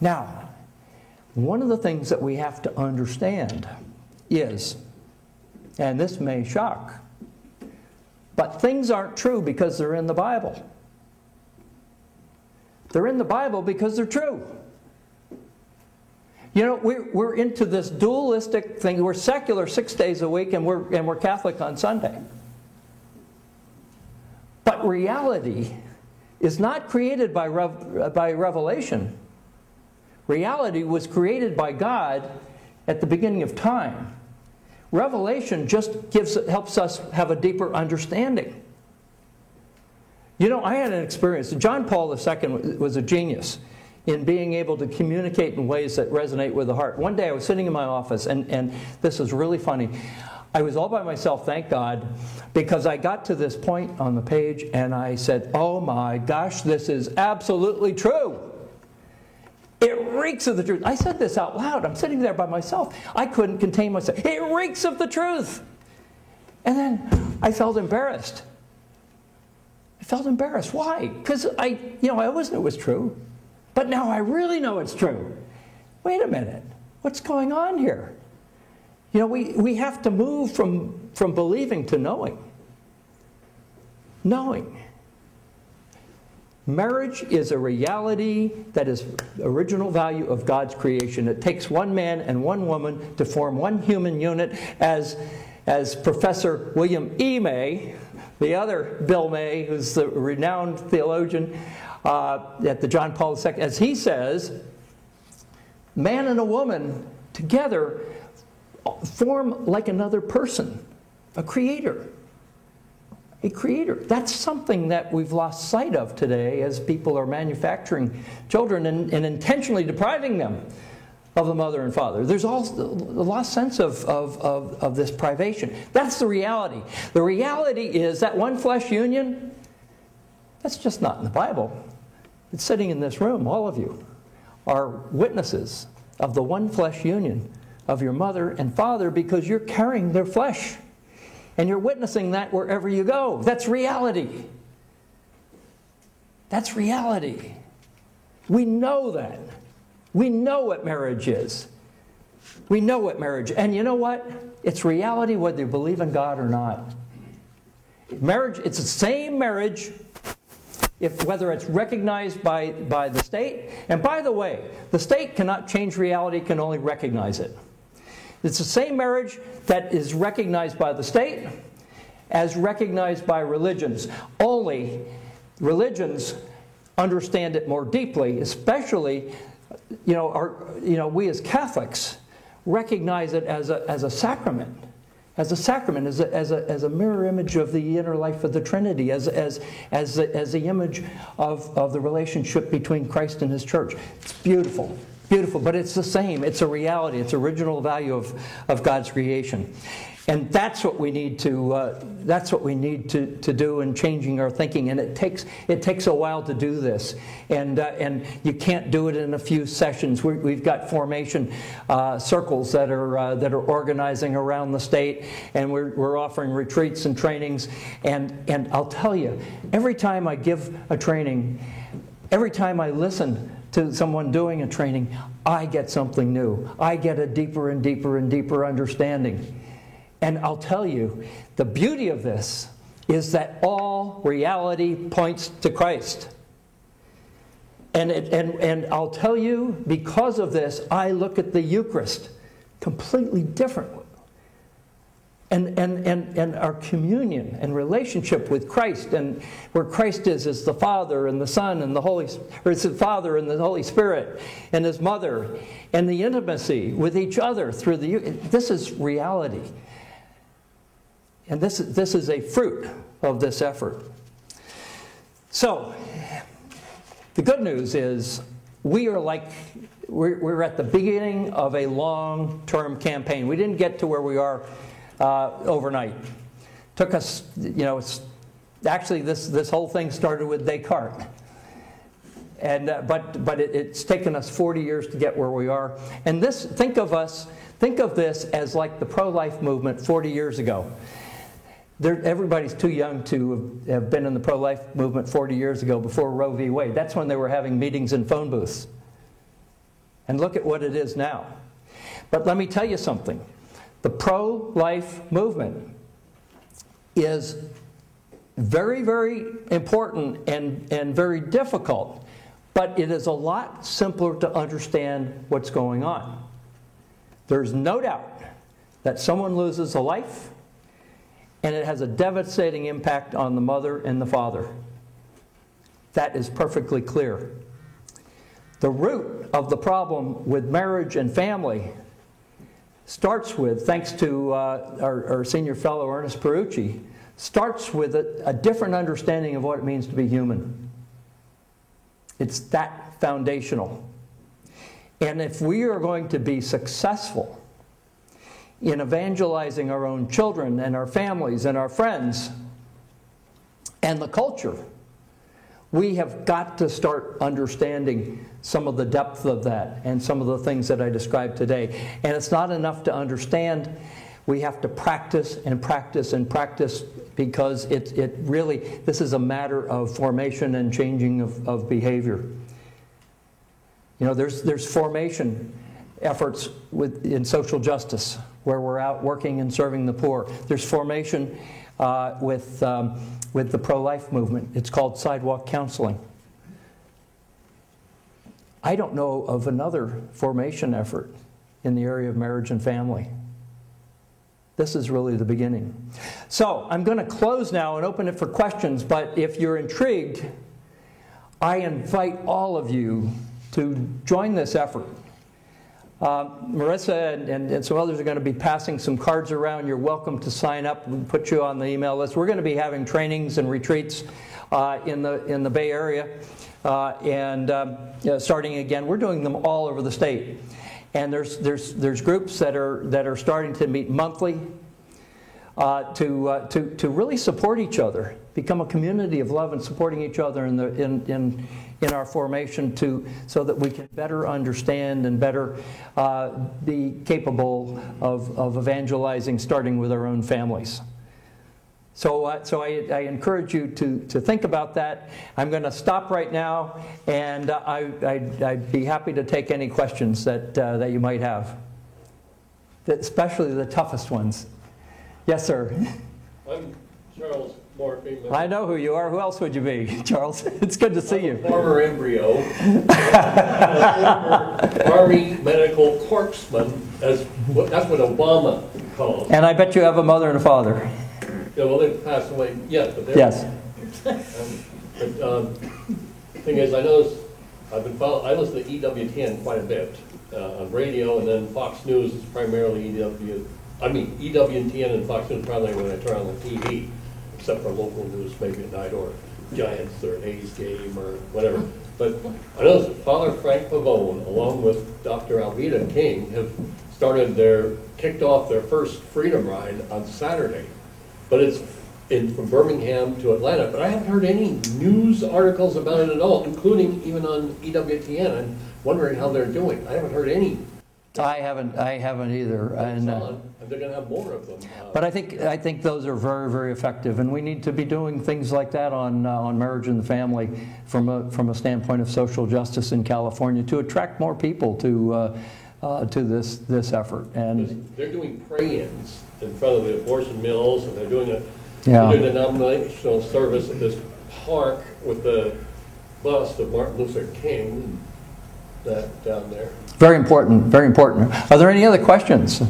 Now, one of the things that we have to understand is, and this may shock, but things aren't true because they're in the Bible. They're in the Bible because they're true. You know, we're into this dualistic thing. We're secular 6 days a week, and we're Catholic on Sunday. But reality is not created by revelation. Reality was created by God at the beginning of time. Revelation just helps us have a deeper understanding. You know, I had an experience. John Paul II was a genius in being able to communicate in ways that resonate with the heart. One day I was sitting in my office, and this is really funny. I was all by myself, thank God, because I got to this point on the page and I said, oh my gosh, this is absolutely true. It reeks of the truth. I said this out loud. I'm sitting there by myself. I couldn't contain myself. It reeks of the truth. And then I felt embarrassed. I felt embarrassed. Why? Because I always knew it was true. But now I really know it's true. Wait a minute. What's going on here? You know, we have to move from believing to knowing. Knowing. Marriage is a reality that is the original value of God's creation. It takes one man and one woman to form one human unit, as Professor William E. May, the other Bill May, who's the renowned theologian at the John Paul II, as he says, man and a woman together form like another person, a creator. A creator. That's something that we've lost sight of today as people are manufacturing children and intentionally depriving them of the mother and father. There's also the lost sense of this privation. That's the reality. The reality is that one flesh union, that's just not in the Bible. It's sitting in this room. All of you are witnesses of the one flesh union of your mother and father because you're carrying their flesh. And you're witnessing that wherever you go. That's reality. That's reality. We know that. We know what marriage is. We know what marriage is. And you know what? It's reality whether you believe in God or not. Marriage, it's the same marriage whether it's recognized by the state. And by the way, the state cannot change reality, can only recognize it. It's the same marriage that is recognized by the state as recognized by religions. Only religions understand it more deeply, especially, we as Catholics recognize it as a sacrament. As a sacrament, as a mirror image of the inner life of the Trinity, as the image of the relationship between Christ and His church. It's beautiful. Beautiful, but it's the same. It's a reality. It's original value of God's creation, and that's what we need to do in changing our thinking. And it takes a while to do this, and you can't do it in a few sessions. We've got formation circles that are organizing around the state, and we're offering retreats and trainings. And I'll tell you, every time I give a training, every time I listen to someone doing a training, I get something new. I get a deeper and deeper and deeper understanding. And I'll tell you, the beauty of this is that all reality points to Christ. And I'll tell you, because of this, I look at the Eucharist completely differently. And our communion and relationship with Christ, and where Christ is the Father and the Son and the it's the Father and the Holy Spirit and His Mother, and the intimacy with each other through this is reality. And this is a fruit of this effort. So, the good news is we're at the beginning of a long-term campaign. We didn't get to where we are overnight. Took us, actually this whole thing started with Descartes. And but it's taken us 40 years to get where we are. And think of this as like the pro-life movement 40 years ago. Everybody's too young to have been in the pro-life movement 40 years ago before Roe v. Wade. That's when they were having meetings in phone booths. And look at what it is now. But let me tell you something. The pro-life movement is very, very important and very difficult, but it is a lot simpler to understand what's going on. There's no doubt that someone loses a life, and it has a devastating impact on the mother and the father. That is perfectly clear. The root of the problem with marriage and family starts with, thanks to our senior fellow Ernest Perucci, starts with a different understanding of what it means to be human. It's that foundational. And if we are going to be successful in evangelizing our own children and our families and our friends and the culture, we have got to start understanding some of the depth of that and some of the things that I described today. And it's not enough to understand. We have to practice and practice and practice, because it really, this is a matter of formation and changing of behavior. You know, there's formation efforts in social justice where we're out working and serving the poor. There's formation with the pro-life movement. It's called sidewalk counseling. I don't know of another formation effort in the area of marriage and family. This is really the beginning. So I'm going to close now and open it for questions, but if you're intrigued, I invite all of you to join this effort. Marissa and some others are going to be passing some cards around. You're welcome to sign up and put you on the email list. We're going to be having trainings and retreats in the Bay Area, starting again. We're doing them all over the state, and there's groups that are starting to meet monthly to really support each other, become a community of love and supporting each other in our formation, so that we can better understand and better be capable of evangelizing, starting with our own families. So I encourage you to think about that. I'm going to stop right now, and I'd be happy to take any questions that you might have, especially the toughest ones. Yes, sir. I'm Charles Morphy. I know who you are. Who else would you be, Charles? It's good to see you. Former embryo. Former Army medical corpsman. That's what Obama calls. And I bet you have a mother and a father. Yeah, well, they passed away. Yes, but they're. Yes. The thing is, I noticed I listen to EWTN quite a bit on radio, and then Fox News is primarily EWTN and Fox News primarily when I turn on the TV, except for local news maybe at night, or Giants or an A's game or whatever. But I noticed that Father Frank Pavone, along with Dr. Alveda King, have kicked off their first Freedom Ride on Saturday. But it's from Birmingham to Atlanta. But I haven't heard any news articles about it at all, including even on EWTN. I'm wondering how they're doing. I haven't heard any. I haven't either. And they're going to have more of them. But I think those are very, very effective, and we need to be doing things like that on marriage and the family from a standpoint of social justice in California to attract more people to this effort. And they're doing pray-ins in front of the abortion mills, and they're doing a denominational service at this park with the bust of Martin Luther King down there. Very important, very important. Are there any other questions?